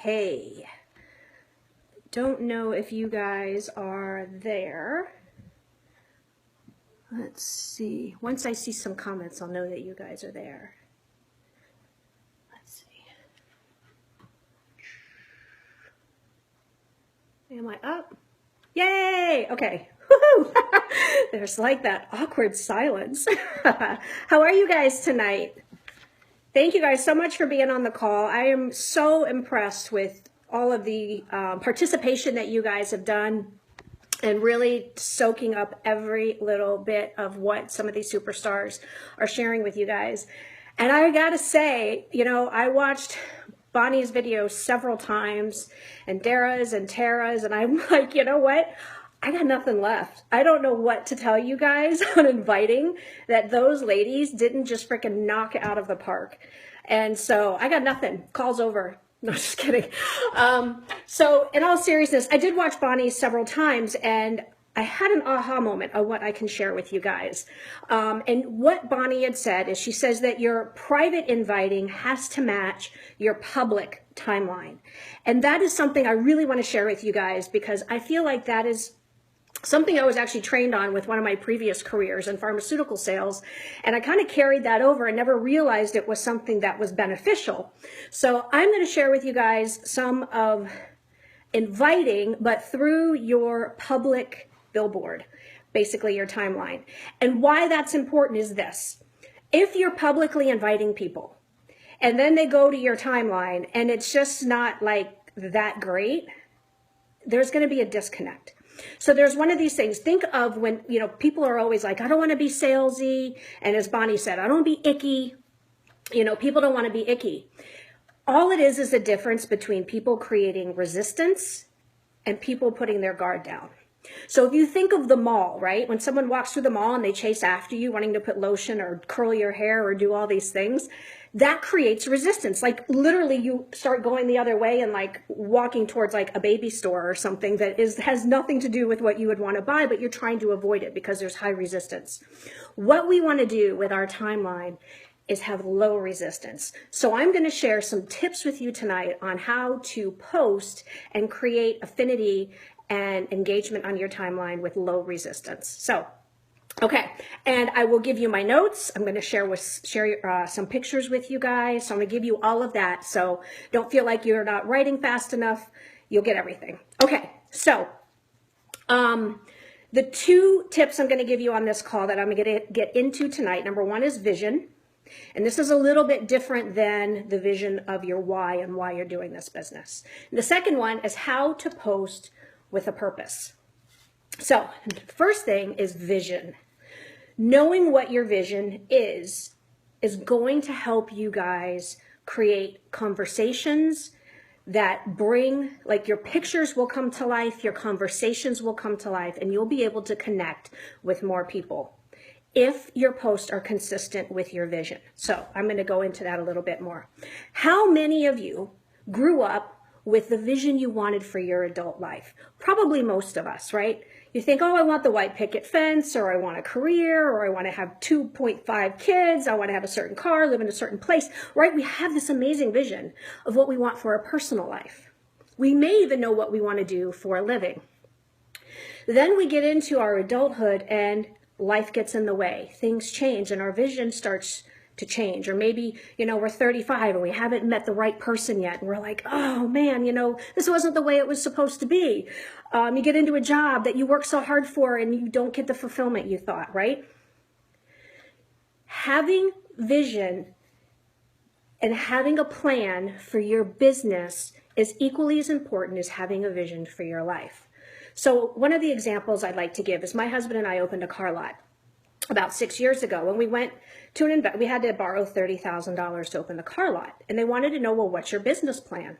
Hey. Don't know if you guys are there. Let's see. Once I see some comments, I'll know that you guys are there. Let's see. Am I up? Yay! Okay. Woohoo! There's like that awkward silence. How are you guys tonight? Thank you guys so much for being on the call. I am so impressed with all of the participation that you guys have done and really soaking up every little bit of what some of these superstars are sharing with you guys. And I gotta say, you know, I watched Bonnie's video several times and Dara's and Tara's, and I'm like, you know what? I got nothing left. I don't know what to tell you guys on inviting that those ladies didn't just freaking knock it out of the park. And so I got nothing. Call's over. No, just kidding. So in all seriousness, I did watch Bonnie several times and I had an aha moment of what I can share with you guys. And what Bonnie had said is she says that your private inviting has to match your public timeline. And that is something I really want to share with you guys because I feel like that is something I was actually trained on with one of my previous careers in pharmaceutical sales. And I kind of carried that over and never realized it was something that was beneficial. So I'm going to share with you guys some of inviting, but through your public billboard, basically your timeline. And why that's important is this. If you're publicly inviting people and then they go to your timeline and it's just not like that great, there's going to be a disconnect. So there's one of these things. Think of when, you know, people are always like, I don't want to be salesy. And as Bonnie said, I don't want to be icky. You know, people don't want to be icky. All it is a difference between people creating resistance and people putting their guard down. So if you think of the mall, right? When someone walks through the mall and they chase after you, wanting to put lotion or curl your hair or do all these things, that creates resistance. Like literally you start going the other way and like walking towards like a baby store or something that has nothing to do with what you would want to buy, but you're trying to avoid it because there's high resistance. What we want to do with our timeline is have low resistance. So I'm going to share some tips with you tonight on how to post and create affinity and engagement on your timeline with low resistance. So, okay, and I will give you my notes. I'm going to share some pictures with you guys. So I'm going to give you all of that. So don't feel like you're not writing fast enough. You'll get everything. Okay, so the two tips I'm going to give you on this call that I'm going to get into tonight. Number one is vision. And this is a little bit different than the vision of your why and why you're doing this business. And the second one is how to post with a purpose. So first thing is vision. Knowing what your vision is going to help you guys create conversations that bring, like your pictures will come to life, your conversations will come to life, and you'll be able to connect with more people if your posts are consistent with your vision. So I'm going to go into that a little bit more. How many of you grew up with the vision you wanted for your adult life? Probably most of us, right? You think, oh, I want the white picket fence, or I want a career, or I want to have 2.5 kids, I want to have a certain car, live in a certain place, right? We have this amazing vision of what we want for our personal life. We may even know what we want to do for a living. Then we get into our adulthood and life gets in the way. Things change and our vision starts to change. Or maybe, you know, we're 35 and we haven't met the right person yet. And we're like, oh man, you know, this wasn't the way it was supposed to be. You get into a job that you work so hard for and you don't get the fulfillment you thought, right? Having vision and having a plan for your business is equally as important as having a vision for your life. So one of the examples I'd like to give is my husband and I opened a car lot about 6 years ago. When we went to we had to borrow $30,000 to open the car lot. And they wanted to know, well, what's your business plan?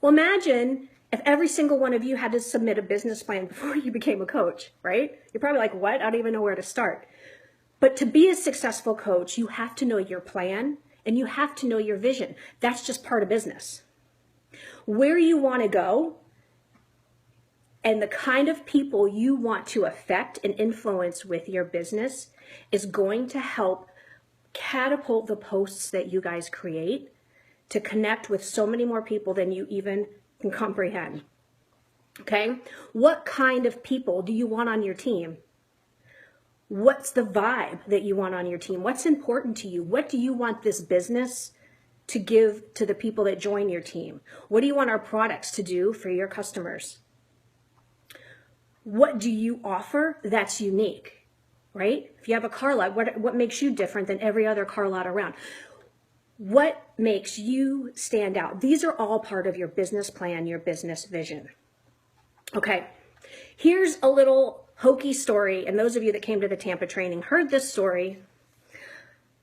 Well, imagine if every single one of you had to submit a business plan before you became a coach, right? You're probably like, what? I don't even know where to start. But to be a successful coach, you have to know your plan and you have to know your vision. That's just part of business. Where you want to go and the kind of people you want to affect and influence with your business is going to help catapult the posts that you guys create to connect with so many more people than you even can comprehend. Okay? What kind of people do you want on your team? What's the vibe that you want on your team? What's important to you? What do you want this business to give to the people that join your team? What do you want our products to do for your customers? What do you offer that's unique, right? If you have a car lot, what makes you different than every other car lot around? What makes you stand out? These are all part of your business plan, your business vision. Okay, here's a little hokey story, and those of you that came to the Tampa training heard this story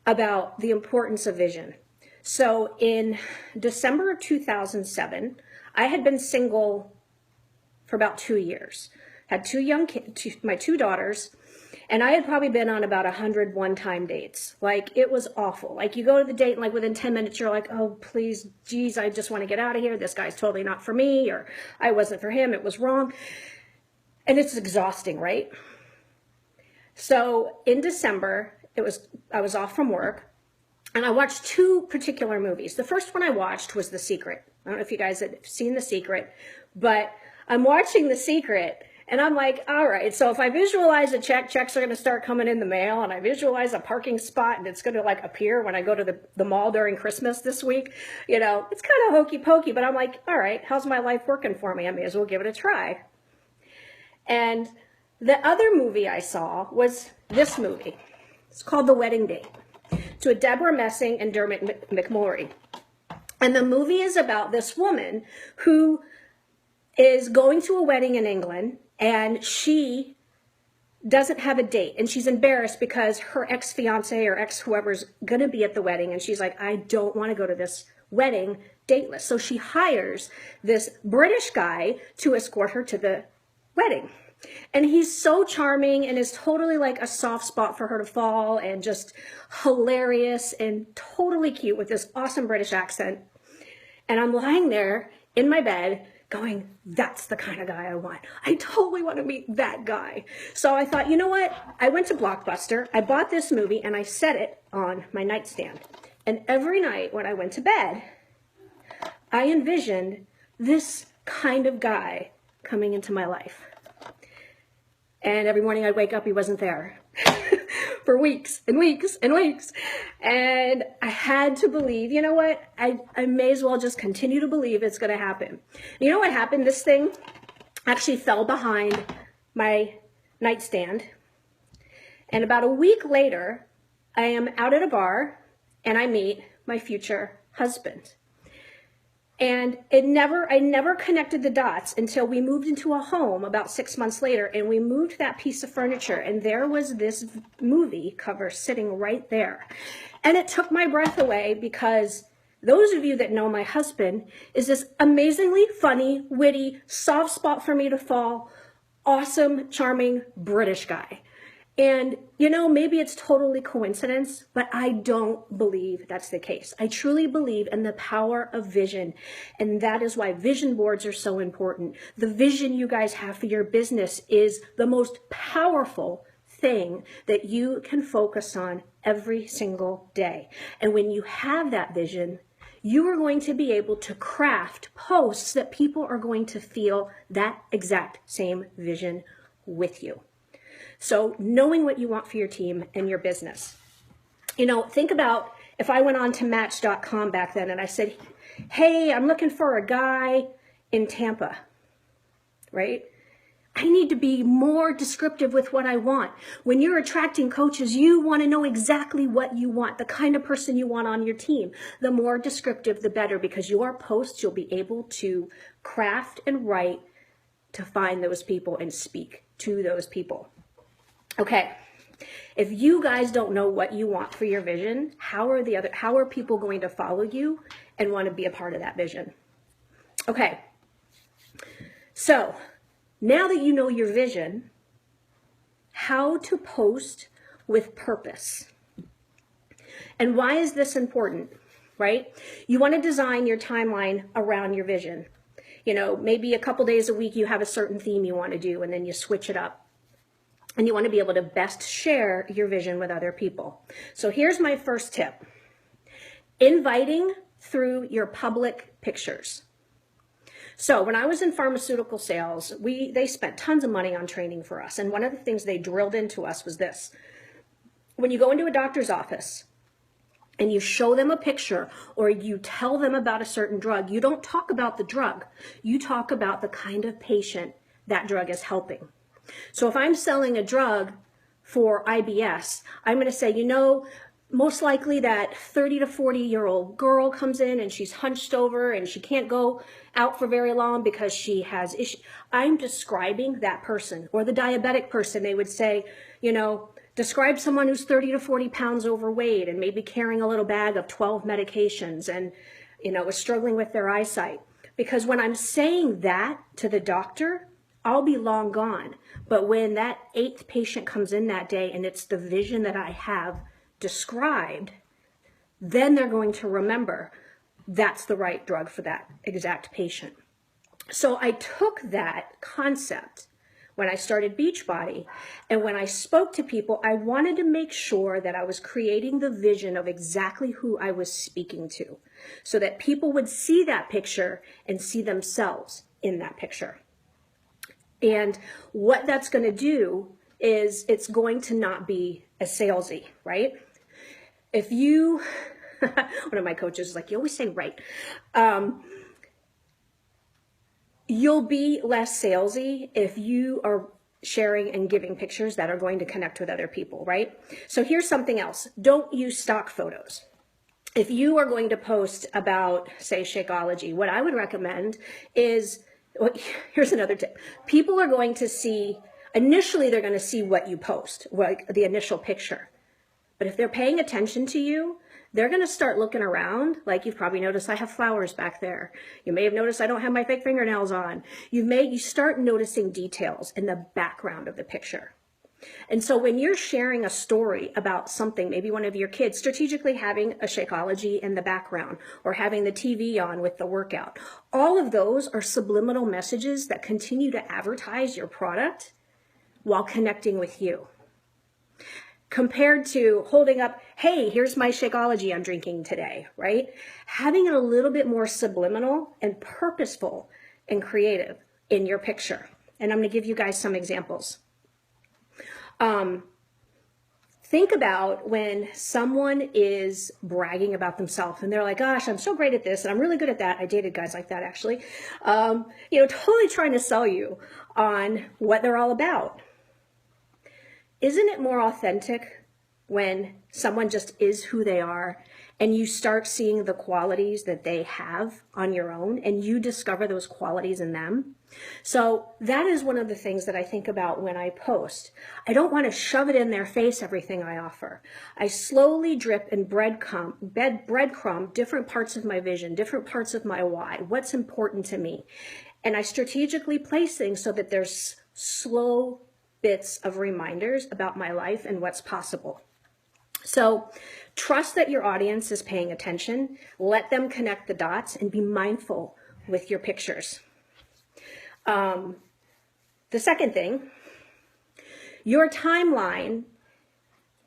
about the importance of vision. So in December of 2007, I had been single for about 2 years. Had two young kids, my two daughters, and I had probably been on about 100 one-time dates. Like, it was awful. Like, you go to the date and like within 10 minutes, you're like, oh, please, geez, I just want to get out of here. This guy's totally not for me, or I wasn't for him. It was wrong. And it's exhausting, right? So in December, I was off from work, and I watched two particular movies. The first one I watched was The Secret. I don't know if you guys have seen The Secret, but I'm watching The Secret, and I'm like, all right, so if I visualize a check, checks are going to start coming in the mail, and I visualize a parking spot, and it's going to like appear when I go to the mall during Christmas this week. You know, it's kind of hokey pokey, but I'm like, all right, how's my life working for me? I may as well give it a try. And the other movie I saw was this movie. It's called The Wedding Date, to a Deborah Messing and Dermot McMurray. And the movie is about this woman who is going to a wedding in England, and she doesn't have a date, and she's embarrassed because her ex-fiance or ex-whoever's going to be at the wedding, and she's like, I don't want to go to this wedding dateless. So she hires this British guy to escort her to the wedding. And he's so charming and is totally like a soft spot for her to fall, and just hilarious and totally cute with this awesome British accent. And I'm lying there in my bed going, that's the kind of guy I want. I totally want to meet that guy. So I thought, you know what? I went to Blockbuster, I bought this movie, and I set it on my nightstand. And every night when I went to bed, I envisioned this kind of guy coming into my life. And every morning I'd wake up, he wasn't there for weeks and weeks and weeks. And I had to believe, you know what? I may as well just continue to believe it's going to happen. You know what happened? This thing actually fell behind my nightstand. And about a week later, I am out at a bar and I meet my future husband. And I never connected the dots until we moved into a home about 6 months later, and we moved that piece of furniture, and there was this movie cover sitting right there. And it took my breath away, because those of you that know my husband is this amazingly funny, witty, soft spot for me to fall, awesome, charming British guy. And, you know, maybe it's totally coincidence, but I don't believe that's the case. I truly believe in the power of vision. And that is why vision boards are so important. The vision you guys have for your business is the most powerful thing that you can focus on every single day. And when you have that vision, you are going to be able to craft posts that people are going to feel that exact same vision with you. So knowing what you want for your team and your business. You know, think about if I went on to Match.com back then and I said, hey, I'm looking for a guy in Tampa, right? I need to be more descriptive with what I want. When you're attracting coaches, you want to know exactly what you want, the kind of person you want on your team. The more descriptive, the better, because your posts you'll be able to craft and write to find those people and speak to those people. Okay, if you guys don't know what you want for your vision, how are people going to follow you and want to be a part of that vision? Okay, so now that you know your vision, how to post with purpose. And why is this important, right? You want to design your timeline around your vision. You know, maybe a couple days a week you have a certain theme you want to do, and then you switch it up. And you want to be able to best share your vision with other people. So here's my first tip. Inviting through your public pictures. So when I was in pharmaceutical sales, they spent tons of money on training for us. And one of the things they drilled into us was this. When you go into a doctor's office and you show them a picture or you tell them about a certain drug, you don't talk about the drug. You talk about the kind of patient that drug is helping. So if I'm selling a drug for IBS, I'm going to say, most likely that 30 to 40-year-old girl comes in and she's hunched over and she can't go out for very long because she has issues. I'm describing that person. Or the diabetic person, they would say, describe someone who's 30 to 40 pounds overweight and maybe carrying a little bag of 12 medications and, is struggling with their eyesight. Because when I'm saying that to the doctor, I'll be long gone. But when that 8th patient comes in that day and it's the vision that I have described, then they're going to remember that's the right drug for that exact patient. So I took that concept when I started Beachbody, and when I spoke to people, I wanted to make sure that I was creating the vision of exactly who I was speaking to, so that people would see that picture and see themselves in that picture. And what that's going to do is it's going to not be as salesy, right? If you, one of my coaches is like, you always say right. You'll be less salesy if you are sharing and giving pictures that are going to connect with other people, right? So here's something else. Don't use stock photos. If you are going to post about, say, Shakeology, what I would recommend is, here's another tip. People are going to see, initially they're going to see what you post, like the initial picture. But if they're paying attention to you, they're going to start looking around. Like you've probably noticed I have flowers back there. You may have noticed I don't have my fake fingernails on. You start noticing details in the background of the picture. And so when you're sharing a story about something, maybe one of your kids, strategically having a Shakeology in the background or having the TV on with the workout, all of those are subliminal messages that continue to advertise your product while connecting with you. Compared to holding up, hey, here's my Shakeology I'm drinking today, right? Having it a little bit more subliminal and purposeful and creative in your picture. And I'm going to give you guys some examples. Think about when someone is bragging about themselves and they're like, gosh, I'm so great at this and I'm really good at that. I dated guys like that, actually. Totally trying to sell you on what they're all about. Isn't it more authentic when someone just is who they are and you start seeing the qualities that they have on your own and you discover those qualities in them? So that is one of the things that I think about when I post. I don't want to shove it in their face, everything I offer. I slowly drip and breadcrumb different parts of my vision, different parts of my why, what's important to me. And I strategically place things so that there's slow bits of reminders about my life and what's possible. So trust that your audience is paying attention. Let them connect the dots and be mindful with your pictures. The second thing, your timeline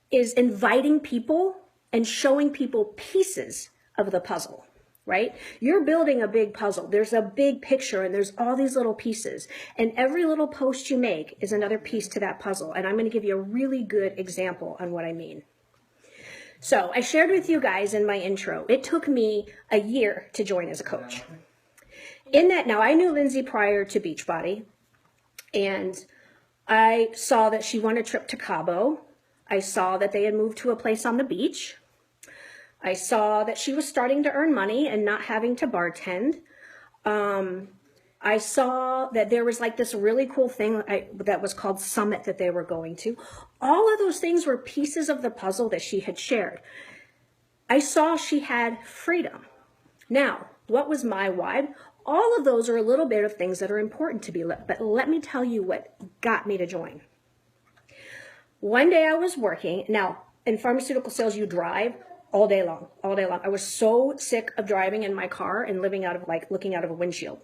is inviting people and showing people pieces of the puzzle, right? You're building a big puzzle. There's a big picture and there's all these little pieces. And every little post you make is another piece to that puzzle. And I'm going to give you a really good example on what I mean. So I shared with you guys in my intro, it took me a year to join as a coach. In that, now I knew Lindsay prior to Beachbody, and I saw that she won a trip to Cabo. I saw that they had moved to a place on the beach. I saw that she was starting to earn money and not having to bartend. I saw that there was like this really cool thing that was called Summit that they were going to. All of those things were pieces of the puzzle that she had shared. I saw she had freedom. Now, what was my why? All of those are a little bit of things that are important to me, but let me tell you what got me to join. One day I was working. Now, in pharmaceutical sales, you drive all day long, all day long. I was so sick of driving in my car and looking out of a windshield.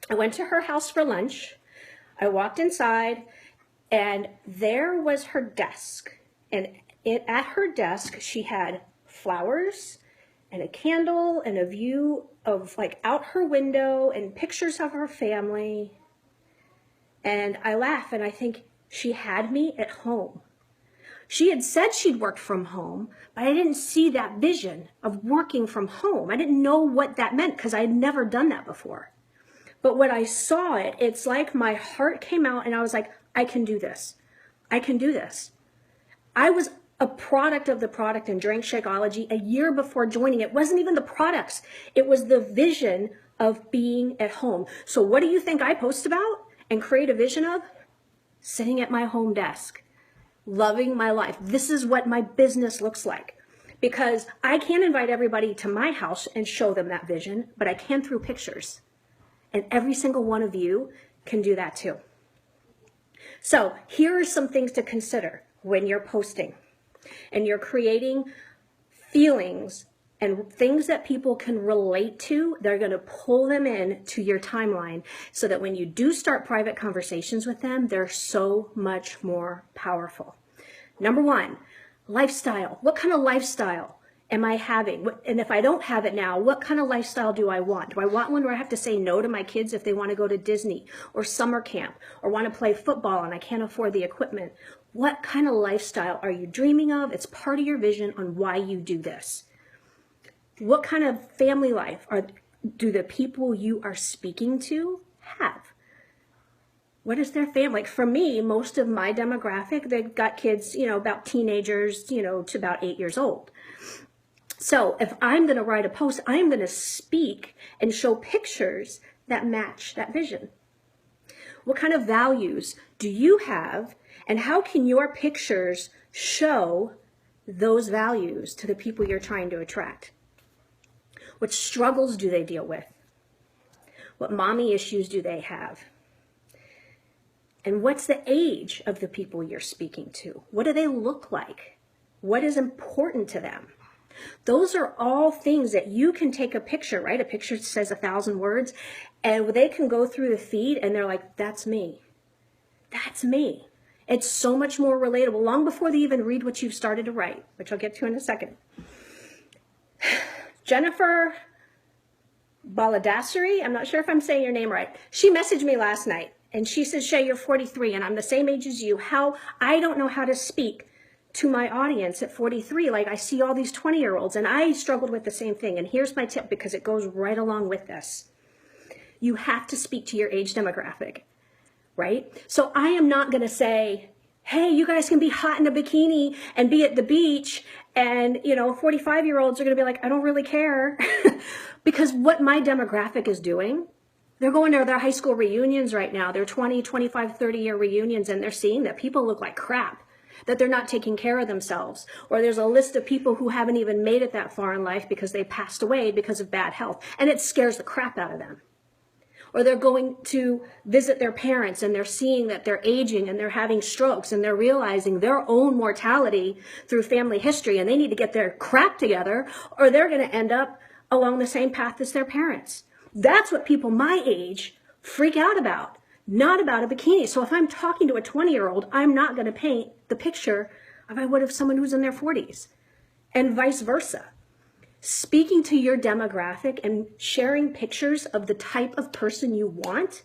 I went to her house for lunch. I walked inside and there was her desk. And at her desk, she had flowers and a candle and a view of like out her window and pictures of her family. And I laugh and I think she had me at home. She had said she'd worked from home, but I didn't see that vision of working from home. I didn't know what that meant because I had never done that before. But when I saw it, it's like my heart came out and I was like, I can do this. I can do this. I was a product of the product in Drink Shakeology a year before joining. It wasn't even the products. It was the vision of being at home. So what do you think I post about and create a vision of? Sitting at my home desk, loving my life. This is what my business looks like. Because I can't invite everybody to my house and show them that vision, but I can through pictures. And every single one of you can do that too. So here are some things to consider when you're posting and you're creating feelings and things that people can relate to. They're going to pull them in to your timeline so that when you do start private conversations with them, they're so much more powerful. Number one, lifestyle. What kind of lifestyle am I having? And if I don't have it now, what kind of lifestyle do I want? Do I want one where I have to say no to my kids if they want to go to Disney or summer camp or want to play football and I can't afford the equipment? What kind of lifestyle are you dreaming of? It's part of your vision on why you do this. What kind of family life do the people you are speaking to have? What is their family? Like for me, most of my demographic, they've got kids, about teenagers, to about 8 years old. So if I'm going to write a post, I'm going to speak and show pictures that match that vision. What kind of values do you have, and how can your pictures show those values to the people you're trying to attract? What struggles do they deal with? What mommy issues do they have? And what's the age of the people you're speaking to? What do they look like? What is important to them? Those are all things that you can take a picture, right? A picture says 1,000 words, and they can go through the feed and they're like, that's me. That's me. It's so much more relatable, long before they even read what you've started to write, which I'll get to in a second. Jennifer Baladassari, I'm not sure if I'm saying your name right. She messaged me last night and she says, Seay, you're 43 and I'm the same age as you. I don't know how to speak to my audience at 43. Like I see all these 20-year-olds and I struggled with the same thing. And here's my tip because it goes right along with this. You have to speak to your age demographic, right? So I am not going to say, hey, you guys can be hot in a bikini and be at the beach. And, 45-year-olds are going to be like, I don't really care. Because what my demographic is doing, they're going to their high school reunions right now. They're 20, 25, 30-year reunions, and they're seeing that people look like crap, that they're not taking care of themselves. Or there's a list of people who haven't even made it that far in life because they passed away because of bad health. And it scares the crap out of them. Or they're going to visit their parents and they're seeing that they're aging and they're having strokes and they're realizing their own mortality through family history and they need to get their crap together or they're going to end up along the same path as their parents. That's what people my age freak out about, not about a bikini. So if I'm talking to a 20-year-old, I'm not going to paint the picture of I would of someone who's in their 40s and vice versa. Speaking to your demographic and sharing pictures of the type of person you want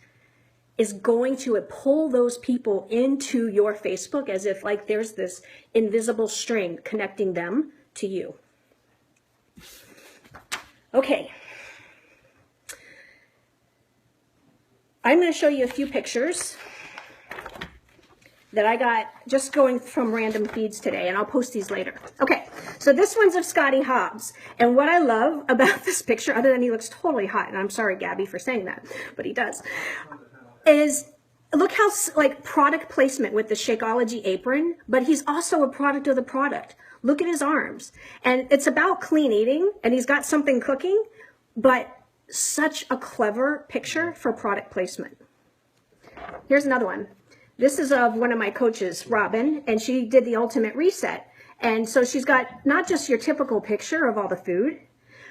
is going to pull those people into your Facebook as if like there's this invisible string connecting them to you. Okay. I'm going to show you a few pictures that I got just going from random feeds today, and I'll post these later. Okay, so this one's of Scotty Hobbs, and what I love about this picture, other than he looks totally hot, and I'm sorry, Gabby, for saying that, but he does, is look how, like, product placement with the Shakeology apron, but he's also a product of the product. Look at his arms, and it's about clean eating, and he's got something cooking, but such a clever picture for product placement. Here's another one. This is of one of my coaches, Robin, and she did the ultimate reset. And so she's got not just your typical picture of all the food,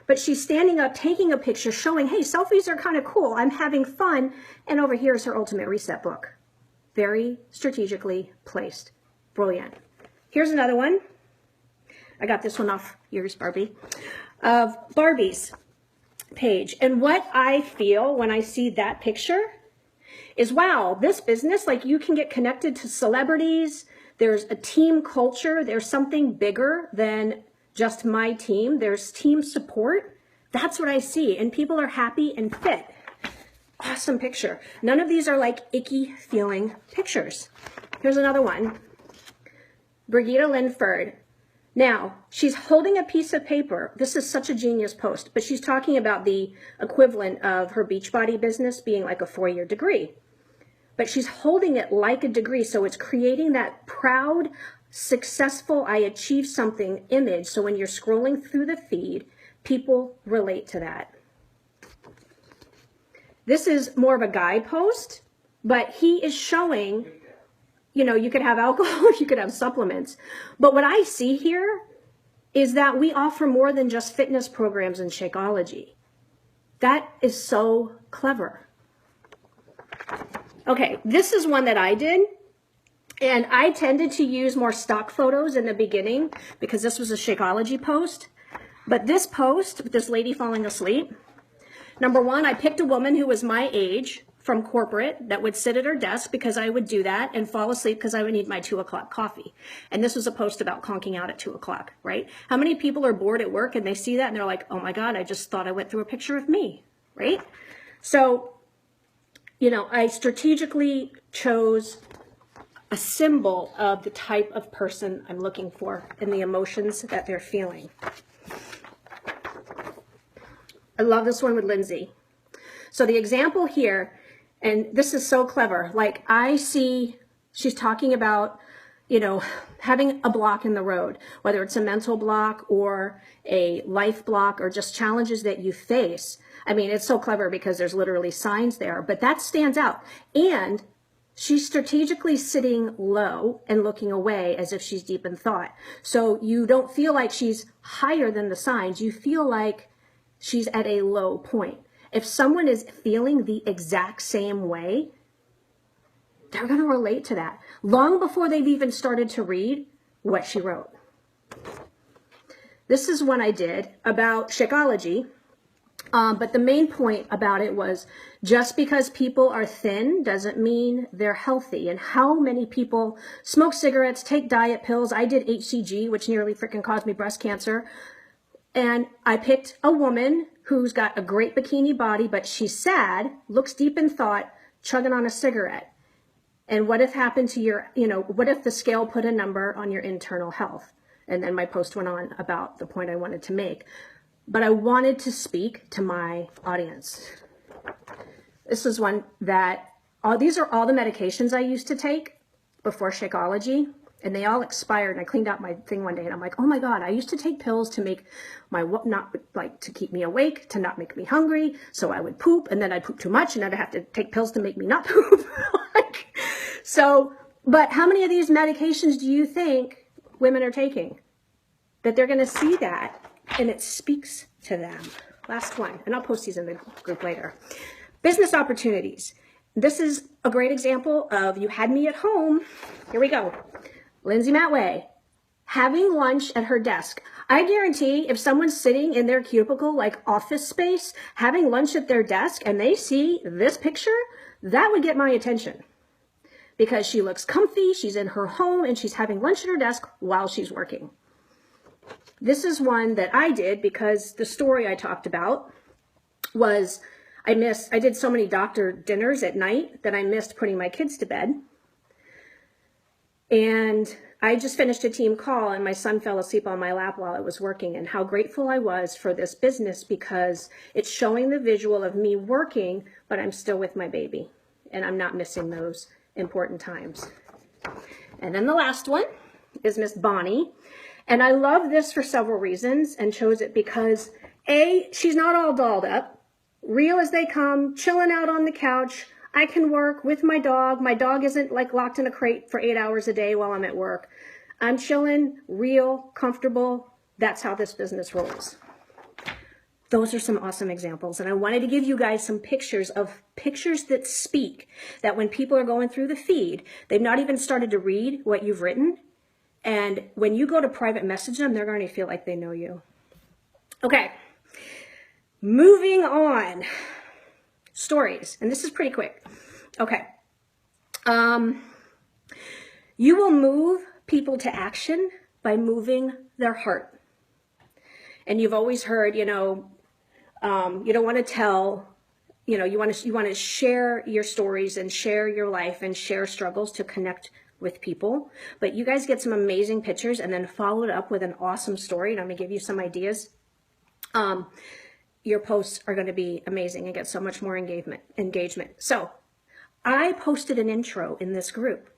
but she's standing up, taking a picture, showing, hey, selfies are kind of cool. I'm having fun. And over here is her ultimate reset book. Very strategically placed. Brilliant. Here's another one I got this one off yours, Barbie, of Barbie's page. And what I feel when I see that picture is, wow, this business, like, you can get connected to celebrities. There's a team culture. There's something bigger than just my team. There's team support. That's what I see. And people are happy and fit. Awesome picture. None of these are like icky feeling pictures. Here's another one. Brigitte Linford. Now, she's holding a piece of paper. This is such a genius post, but she's talking about the equivalent of her Beachbody business being like a 4-year degree. But she's holding it like a degree, so it's creating that proud, successful, I achieved something image. So when you're scrolling through the feed, people relate to that. This is more of a guy post, but he is showing, you know, you could have alcohol, you could have supplements. But what I see here is that we offer more than just fitness programs and Shakeology. That is so clever. Okay, this is one that I did. And I tended to use more stock photos in the beginning because this was a Shakeology post. But this post, with this lady falling asleep, number one, I picked a woman who was my age from corporate that would sit at her desk because I would do that and fall asleep because I would need my 2 o'clock coffee. And this was a post about conking out at 2 o'clock, right? How many people are bored at work and they see that and they're like, oh my God, I just thought I went through a picture of me, right? So, you know, I strategically chose a symbol of the type of person I'm looking for and the emotions that they're feeling. I love this one with Lindsay. So the example here, and this is so clever, like I see she's talking about, you know, having a block in the road, whether it's a mental block or a life block or just challenges that you face. I mean, it's so clever because there's literally signs there, but that stands out. And she's strategically sitting low and looking away as if she's deep in thought. So you don't feel like she's higher than the signs. You feel like she's at a low point. If someone is feeling the exact same way, they're going to relate to that long before they've even started to read what she wrote. This is one I did about Shakeology. But the main point about it was just because people are thin doesn't mean they're healthy. And how many people smoke cigarettes, take diet pills. I did HCG, which nearly freaking caused me breast cancer. And I picked a woman who's got a great bikini body, but she's sad, looks deep in thought, chugging on a cigarette. And what if happened to your, you know, what if the scale put a number on your internal health? And then my post went on about the point I wanted to make. But I wanted to speak to my audience. This is one that, these are all the medications I used to take before Shakeology, and they all expired. And I cleaned out my thing one day, and I'm like, oh my God, I used to take pills to make my, to keep me awake, to not make me hungry. So I would poop, and then I'd poop too much, and then I'd have to take pills to make me not poop. But how many of these medications do you think women are taking? That they're going to see that, and it speaks to them. Last one, and I'll post these in the group later. Business opportunities. This is a great example of you had me at home. Here we go. Lindsay Matway, having lunch at her desk. I guarantee if someone's sitting in their cubicle, like office space, having lunch at their desk, and they see this picture, that would get my attention. Because she looks comfy, she's in her home, and she's having lunch at her desk while she's working. This is one that I did because the story I talked about was I did so many doctor dinners at night that I missed putting my kids to bed. And I just finished a team call and my son fell asleep on my lap while I was working, and how grateful I was for this business because it's showing the visual of me working, but I'm still with my baby and I'm not missing those important times. And then the last one is Miss Bonnie. And I love this for several reasons and chose it because A, she's not all dolled up, real as they come, chilling out on the couch. I can work with my dog. My dog isn't like locked in a crate for 8 hours a day while I'm at work. I'm chilling, real, comfortable. That's how this business rolls. Those are some awesome examples. And I wanted to give you guys some pictures that speak, that when people are going through the feed, they've not even started to read what you've written, And when you go to private message them, they're going to feel like they know you. Okay, moving on. Stories, and this is pretty quick. Okay. You will move people to action by moving their heart. And you've always heard, you don't want to tell, you want to share your stories and share your life and share struggles to connect with people. But you guys get some amazing pictures and then follow it up with an awesome story. And I'm going to give you some ideas. Your posts are going to be amazing and get so much more engagement. So I posted an intro in this group,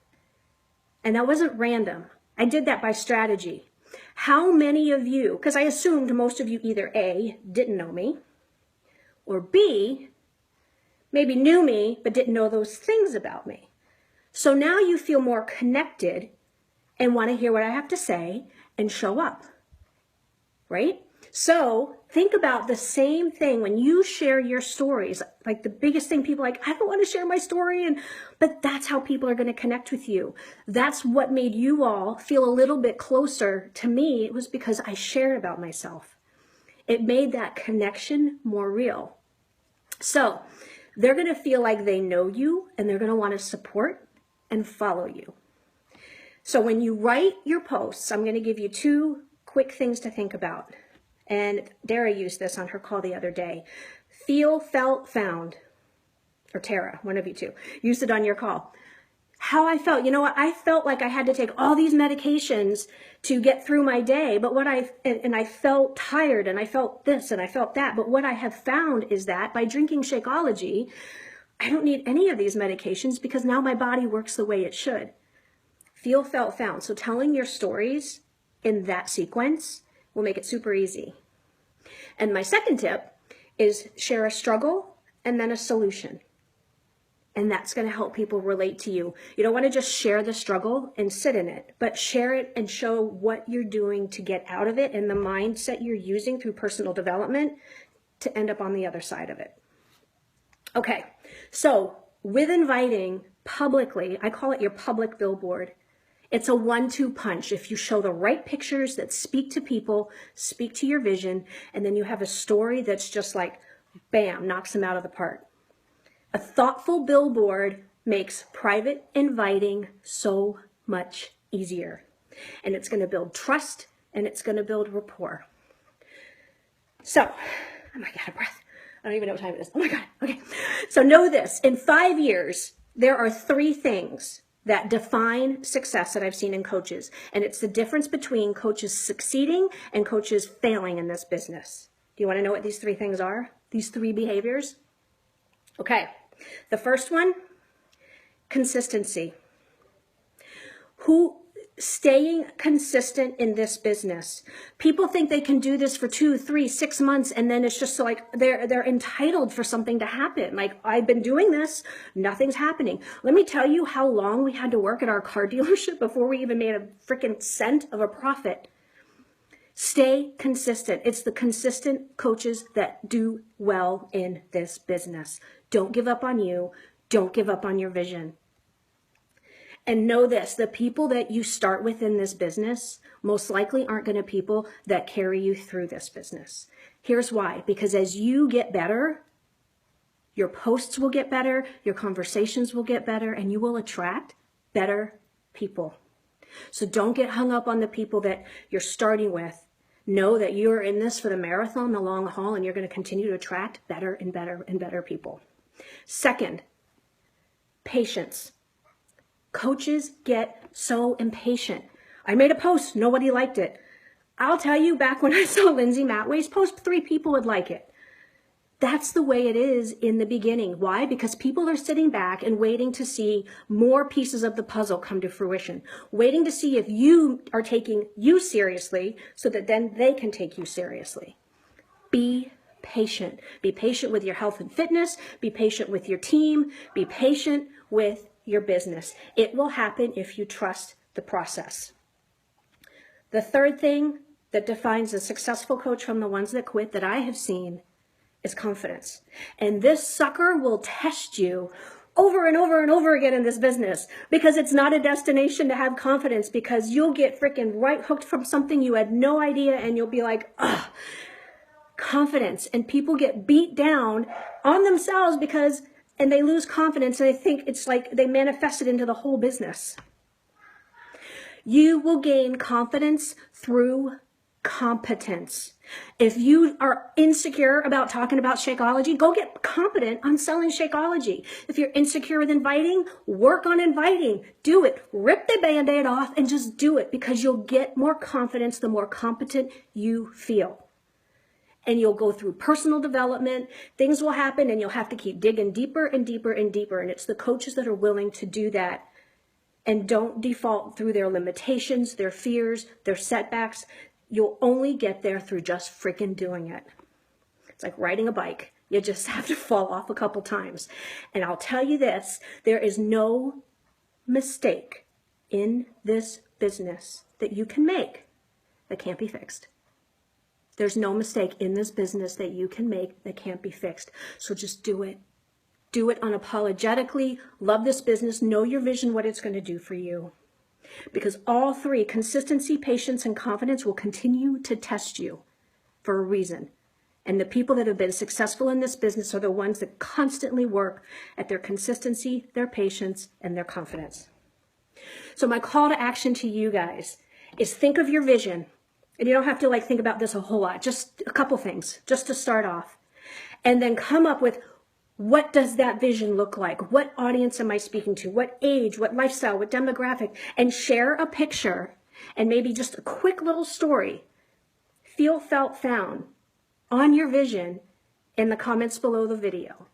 and that wasn't random. I did that by strategy. How many of you, because I assumed most of you either A, didn't know me, or B, maybe knew me but didn't know those things about me. So now you feel more connected and want to hear what I have to say and show up, right? So think about the same thing when you share your stories. Like the biggest thing, people are like, I don't want to share my story, but that's how people are going to connect with you. That's what made you all feel a little bit closer to me. It was because I shared about myself. It made that connection more real. So they're going to feel like they know you, and they're going to want to support and follow you. So when you write your posts, I'm going to give you 2 quick things to think about. And Dara used this on her call the other day. Feel, felt, found. Or Tara, one of you two. Used it on your call. How I felt. You know what? I felt like I had to take all these medications to get through my day. But I felt tired, and I felt this and I felt that. But what I have found is that by drinking Shakeology, I don't need any of these medications because now my body works the way it should. Feel, felt, found. So telling your stories in that sequence will make it super easy. And my second tip is share a struggle and then a solution. And that's going to help people relate to you. You don't want to just share the struggle and sit in it, but share it and show what you're doing to get out of it and the mindset you're using through personal development to end up on the other side of it. Okay, so with inviting publicly, I call it your public billboard. It's a 1-2 punch. If you show the right pictures that speak to people, speak to your vision, and then you have a story that's just like, bam, knocks them out of the park. A thoughtful billboard makes private inviting so much easier. And it's going to build trust, and it's going to build rapport. So, oh my God, out of breath. I don't even know what time it is. Oh my God. Okay. So know this. In 5 years, there are 3 things that define success that I've seen in coaches. And it's the difference between coaches succeeding and coaches failing in this business. Do you want to know what these 3 things are? These 3 behaviors? Okay. The first one, consistency. Staying consistent in this business. People think they can do this for 2, 3, 6 months, and then it's just like they're entitled for something to happen. Like, I've been doing this, nothing's happening. Let me tell you how long we had to work at our car dealership before we even made a freaking cent of a profit. Stay consistent. It's the consistent coaches that do well in this business. Don't give up on you. Don't give up on your vision. And know this, the people that you start with in this business most likely aren't going to be people that carry you through this business. Here's why. Because as you get better, your posts will get better, your conversations will get better, and you will attract better people. So don't get hung up on the people that you're starting with. Know that you're in this for the marathon, the long haul, and you're going to continue to attract better and better and better people. Second, patience. Coaches get so impatient. I made a post, nobody liked it. I'll tell you, back when I saw Lindsay Matway's post, 3 people would like it. That's the way it is in the beginning. Why? Because people are sitting back and waiting to see more pieces of the puzzle come to fruition, waiting to see if you are taking you seriously so that then they can take you seriously. Be patient. Be patient with your health and fitness. Be patient with your team. Be patient with your business. It will happen if you trust the process. The third thing that defines a successful coach from the ones that quit that I have seen is confidence. And this sucker will test you over and over and over again in this business, because it's not a destination to have confidence, because you'll get freaking right hooked from something you had no idea, and you'll be like, ugh, confidence. And people get beat down on themselves and they lose confidence, and they think it's like they manifest it into the whole business. You will gain confidence through competence. If you are insecure about talking about Shakeology, go get competent on selling Shakeology. If you're insecure with inviting, work on inviting. Do it. Rip the Band-Aid off and just do it, because you'll get more confidence the more competent you feel. And you'll go through personal development. Things will happen, and you'll have to keep digging deeper and deeper and deeper. And it's the coaches that are willing to do that and don't default through their limitations, their fears, their setbacks. You'll only get there through just freaking doing it. It's like riding a bike. You just have to fall off a couple times. And I'll tell you this, there is no mistake in this business that you can make that can't be fixed. There's no mistake in this business that you can make that can't be fixed. So just do it. Do it unapologetically. Love this business. Know your vision, what it's going to do for you. Because all three, consistency, patience, and confidence, will continue to test you for a reason. And the people that have been successful in this business are the ones that constantly work at their consistency, their patience, and their confidence. So my call to action to you guys is think of your vision. And you don't have to think about this a whole lot, just a couple things, just to start off. And then come up with, what does that vision look like? What audience am I speaking to? What age, what lifestyle, what demographic? And share a picture and maybe just a quick little story, feel, felt, found, on your vision in the comments below the video.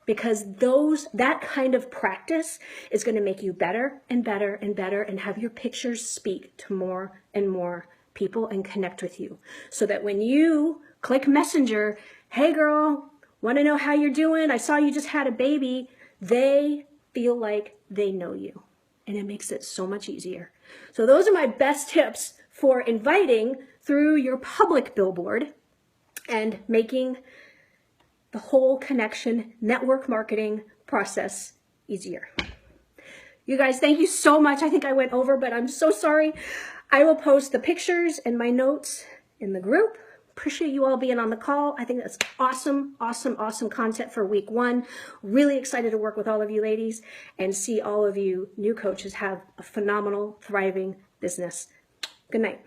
Because that kind of practice is going to make you better and better and better, and have your pictures speak to more and more people and connect with you. So that when you click Messenger, hey girl, want to know how you're doing? I saw you just had a baby. They feel like they know you. And it makes it so much easier. So those are my best tips for inviting through your public billboard and making the whole connection network marketing process easier. You guys, thank you so much. I think I went over, but I'm so sorry. I will post the pictures and my notes in the group. Appreciate you all being on the call. I think that's awesome, awesome, awesome content for week 1. Really excited to work with all of you ladies and see all of you new coaches have a phenomenal, thriving business. Good night.